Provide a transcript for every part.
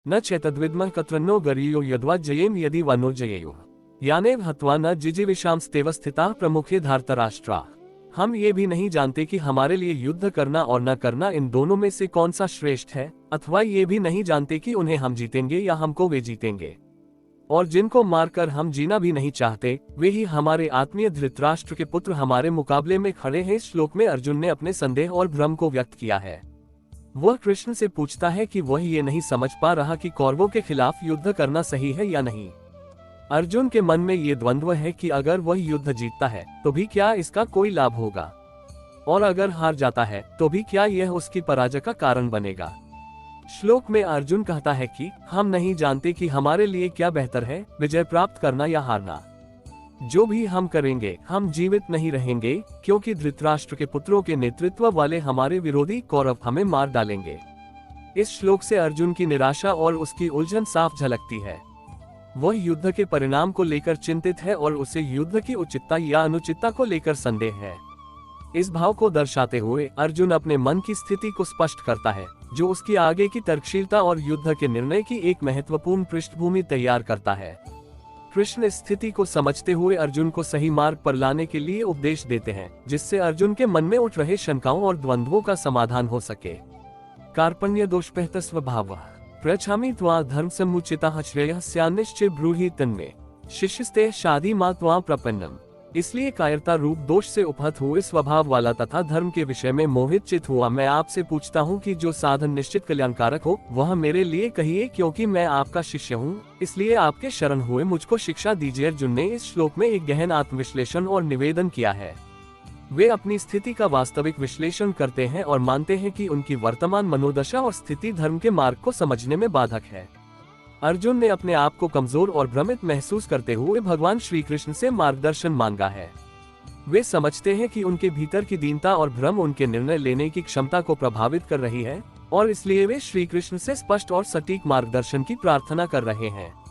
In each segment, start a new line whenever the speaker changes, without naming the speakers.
न चेतद्विद्मः कत्रन्नो गरीयो यद्वा जयेम यदि वनो जयेयुः यानेव हत्वा न जिजीविषांस्तेव स्थिताः प्रमुखे धार्तराष्ट्राः। हम ये भी नहीं जानते कि हमारे लिए युद्ध करना और न करना इन दोनों में से कौन सा श्रेष्ठ है, अथवा ये भी नहीं जानते कि उन्हें हम जीतेंगे या हमको वे जीतेंगे। और जिनको मारकर हम जीना भी नहीं चाहते, वे ही हमारे आत्मीय धृतराष्ट्र के पुत्र हमारे मुकाबले में खड़े हैं। इस श्लोक में अर्जुन ने अपने संदेह और भ्रम को व्यक्त किया है। वह कृष्ण से पूछता है कि वह ये नहीं समझ पा रहा कि कौरवों के खिलाफ युद्ध करना सही है या नहीं। अर्जुन के मन में ये द्वंद्व है कि अगर वह युद्ध जीतता है तो भी क्या इसका कोई लाभ होगा, और अगर हार जाता है तो भी क्या यह उसकी पराजय का कारण बनेगा। श्लोक में अर्जुन कहता है कि हम नहीं जानते कि हमारे लिए क्या बेहतर है, विजय प्राप्त करना या हारना। जो भी हम करेंगे हम जीवित नहीं रहेंगे, क्योंकि धृतराष्ट्र के पुत्रों के नेतृत्व वाले हमारे विरोधी कौरव हमें मार डालेंगे। इस श्लोक से अर्जुन की निराशा और उसकी उलझन साफ झलकती है। वह युद्ध के परिणाम को लेकर चिंतित है और उसे युद्ध की उचितता या अनुचितता को लेकर संदेह है। इस भाव को दर्शाते हुए अर्जुन अपने मन की स्थिति को स्पष्ट करता है, जो उसकी आगे की तर्कशीलता और युद्ध के निर्णय की एक महत्वपूर्ण पृष्ठभूमि तैयार करता है। कृष्ण इस स्थिति को समझते हुए अर्जुन को सही मार्ग पर लाने के लिए उपदेश देते हैं, जिससे अर्जुन के मन में उठ रहे शंकाओं और द्वंद्वों का समाधान हो सके। कार्पण्य दोषपहत स्वभावः प्रच्छामि त्वा धर्म समुचितः श्रेयः स्यान्निश्चय ब्रूहि तन्मे शिष्यस्ते शादी मा त्वा प्रपन्नम। इसलिए कायरता रूप दोष से उपहत हुए स्वभाव वाला तथा धर्म के विषय में मोहित चित हुआ मैं आपसे पूछता हूँ कि जो साधन निश्चित कल्याणकारक हो वह मेरे लिए कहिए, क्योंकि मैं आपका शिष्य हूँ, इसलिए आपके शरण हुए मुझको शिक्षा दीजिए। अर्जुन ने इस श्लोक में एक गहन आत्मविश्लेषण और निवेदन किया है। वे अपनी स्थिति का वास्तविक विश्लेषण करते हैं और मानते हैं कि उनकी वर्तमान मनोदशा और स्थिति धर्म के मार्ग को समझने में बाधक है। अर्जुन ने अपने आप को कमजोर और भ्रमित महसूस करते हुए भगवान श्री कृष्ण से मार्गदर्शन मांगा है। वे समझते हैं कि उनके भीतर की दीनता और भ्रम उनके निर्णय लेने की क्षमता को प्रभावित कर रही है, और इसलिए वे श्री कृष्ण से स्पष्ट और सटीक मार्गदर्शन की प्रार्थना कर रहे हैं।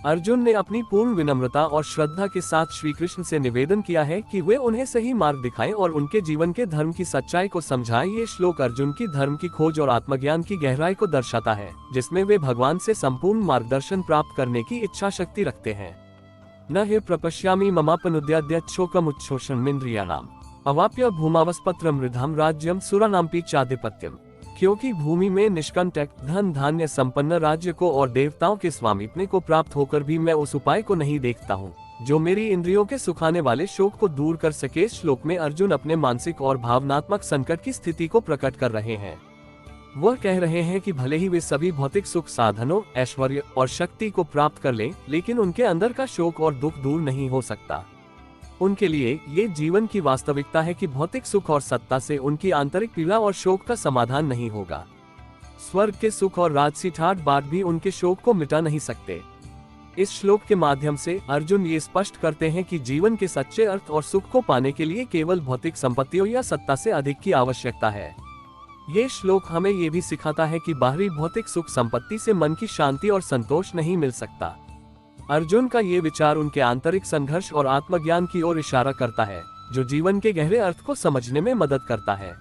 अर्जुन ने अपनी पूर्ण विनम्रता और श्रद्धा के साथ श्री कृष्ण से निवेदन किया है कि वे उन्हें सही मार्ग दिखाएं और उनके जीवन के धर्म की सच्चाई को समझाएं। ये श्लोक अर्जुन की धर्म की खोज और आत्मज्ञान की गहराई को दर्शाता है, जिसमें वे भगवान से संपूर्ण मार्गदर्शन प्राप्त करने की इच्छा शक्ति रखते हैं। न हे प्रपश्यामि ममापनुद्याद्यच्छोकमुच्छोषणमिन्द्रियाणाम् अवाप्य भूमावस्पत्र मृधाम राज्यम सुरानाम्पि चाधिपत्यम। क्योंकि भूमि में निष्कंटक धन धान्य संपन्न राज्य को और देवताओं के स्वामित्व को प्राप्त होकर भी मैं उस उपाय को नहीं देखता हूँ जो मेरी इंद्रियों के सुखाने वाले शोक को दूर कर सके। इस श्लोक में अर्जुन अपने मानसिक और भावनात्मक संकट की स्थिति को प्रकट कर रहे हैं। वह कह रहे हैं कि भले ही वे सभी भौतिक सुख साधनों, ऐश्वर्य और शक्ति को प्राप्त कर लें, लेकिन उनके अंदर का शोक और दुख दूर नहीं हो सकता। उनके लिए ये जीवन की वास्तविकता है कि भौतिक सुख और सत्ता से उनकी आंतरिक पीड़ा और शोक का समाधान नहीं होगा। स्वर्ग के सुख और राजसी ठाट बाट भी उनके शोक को मिटा नहीं सकते। इस श्लोक के माध्यम से अर्जुन ये स्पष्ट करते हैं कि जीवन के सच्चे अर्थ और सुख को पाने के लिए केवल भौतिक संपत्तियों या सत्ता से अधिक की आवश्यकता है। ये श्लोक हमें ये भी सिखाता है कि बाहरी भौतिक सुख संपत्ति से मन की शांति और संतोष नहीं मिल सकता। अर्जुन का ये विचार उनके आंतरिक संघर्ष और आत्मज्ञान की ओर इशारा करता है, जो जीवन के गहरे अर्थ को समझने में मदद करता है।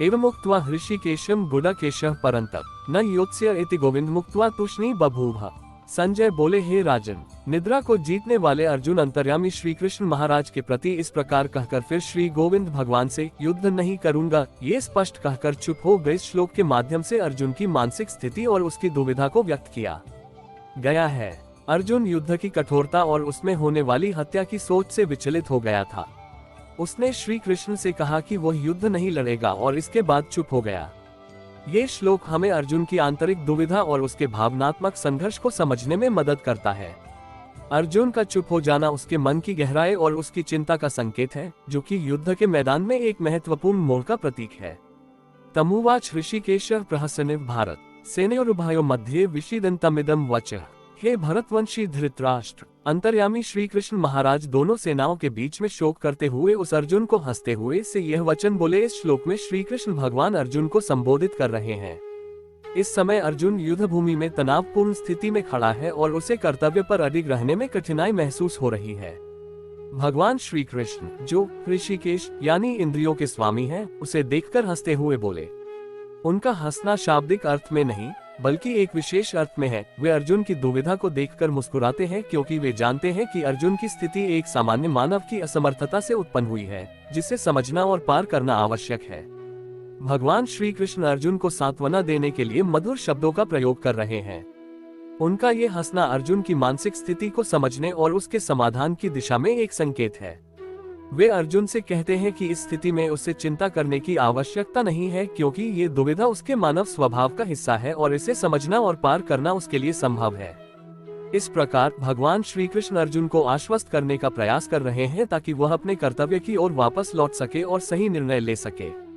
एवं उक्त्वा हृषिकेशम गुडकेशः परन्तप न योत्स्य इति गोविंद मुक्त्वा तुष्णी बभूव। संजय बोले, हे राजन, निद्रा को जीतने वाले अर्जुन अंतर्यामी श्री कृष्ण महाराज के प्रति इस प्रकार कहकर फिर श्री गोविंद भगवान से युद्ध नहीं करूंगा ये स्पष्ट कहकर चुप हो गए। इस श्लोक के माध्यम से अर्जुन की मानसिक स्थिति और उसकी दुविधा को व्यक्त किया गया है। अर्जुन युद्ध की कठोरता और उसमें होने वाली हत्या की सोच से विचलित हो गया था। उसने श्री कृष्ण से कहा कि वह युद्ध नहीं लड़ेगा और इसके बाद चुप हो गया। ये श्लोक हमें अर्जुन की आंतरिक दुविधा और उसके भावनात्मक संघर्ष को समझने में मदद करता है। अर्जुन का चुप हो जाना उसके मन की गहराई और उसकी चिंता का संकेत है, जो कि युद्ध के मैदान में एक महत्वपूर्ण मोड़ का प्रतीक है। तमुवाच ऋषिकेशः प्रहसन्निव भारत सेनयोरुभयो मध्ये विषीदन्तमिदं वचः। हे भरतवंशी धृतराष्ट्र, अंतर्यामी श्री कृष्ण महाराज दोनों सेनाओं के बीच में शोक करते हुए उस अर्जुन को हंसते हुए से यह वचन बोले। इस श्लोक में श्री कृष्ण भगवान अर्जुन को संबोधित कर रहे हैं। इस समय अर्जुन युद्ध भूमि में तनावपूर्ण स्थिति में खड़ा है और उसे कर्तव्य पर अडिग रहने में कठिनाई महसूस हो रही है। भगवान श्री कृष्ण, जो ऋषिकेश यानी इंद्रियों के स्वामी हैं, उसे देखकर हंसते हुए बोले। उनका हंसना शाब्दिक अर्थ में नहीं बल्कि एक विशेष अर्थ में है। वे अर्जुन की दुविधा को देखकर मुस्कुराते हैं, क्योंकि वे जानते हैं कि अर्जुन की स्थिति एक सामान्य मानव की असमर्थता से उत्पन्न हुई है, जिसे समझना और पार करना आवश्यक है। भगवान श्री कृष्ण अर्जुन को सांत्वना देने के लिए मधुर शब्दों का प्रयोग कर रहे हैं। उनका ये हंसना अर्जुन की मानसिक स्थिति को समझने और उसके समाधान की दिशा में एक संकेत है। वे अर्जुन से कहते हैं कि इस स्थिति में उसे चिंता करने की आवश्यकता नहीं है, क्योंकि ये दुविधा उसके मानव स्वभाव का हिस्सा है और इसे समझना और पार करना उसके लिए संभव है। इस प्रकार भगवान श्री कृष्ण अर्जुन को आश्वस्त करने का प्रयास कर रहे हैं, ताकि वह अपने कर्तव्य की ओर वापस लौट सके और सही निर्णय ले सके।